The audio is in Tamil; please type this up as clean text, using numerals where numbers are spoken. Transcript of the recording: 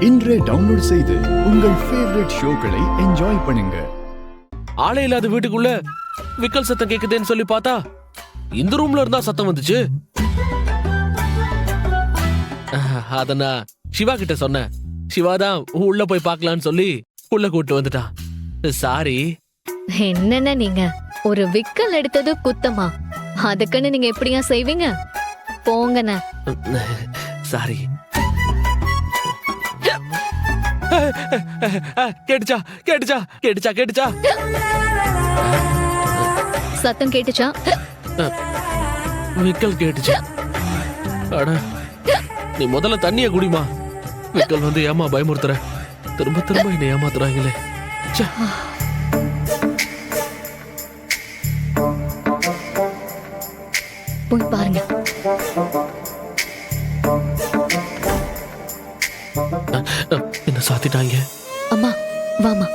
இன்றே டவுன்லோட் செய்து உங்கள் ஃபேவரட் ஷோக்களை என்ஜாய் பண்ணுங்க. ஆளே இல்லாத வீட்டுக்குள்ள விக்கல் சத்தம் கேக்குதேன்னு சொல்லி பார்த்தா இந்த ரூம்ல இருந்தா சத்தம் வந்துச்சு. அத நான் சிவா கிட்ட சொன்னேன். சிவா தான் உள்ள போய் பார்க்கலான்னு சொல்லி உள்ள கூட்டு வந்துட்டான். சாரி. என்னென்ன நீங்க ஒரு விக்கல் எடுத்தது குத்தமா? அதுக்குன்னு நீங்க எப்படியா செய்வீங்க? போங்கண்ண. சாரி. கேட்டுச்சா கேட்டுச்சா கேட்டுச்சா கேட்டுச்சா? சத்தம் கேட்டுச்சா? விக்கல் கேட்டுச்சு. அட நீ முதல்ல தண்ணிய குடிமா. விக்கல் வந்து ஏமா பயமுறுத்துற? திரும்ப திரும்ப என்ன ஏமாத்துறாங்களே. போய் பாருங்க. என்ன சாத்திட்டாங்க. அம்மா வாமா.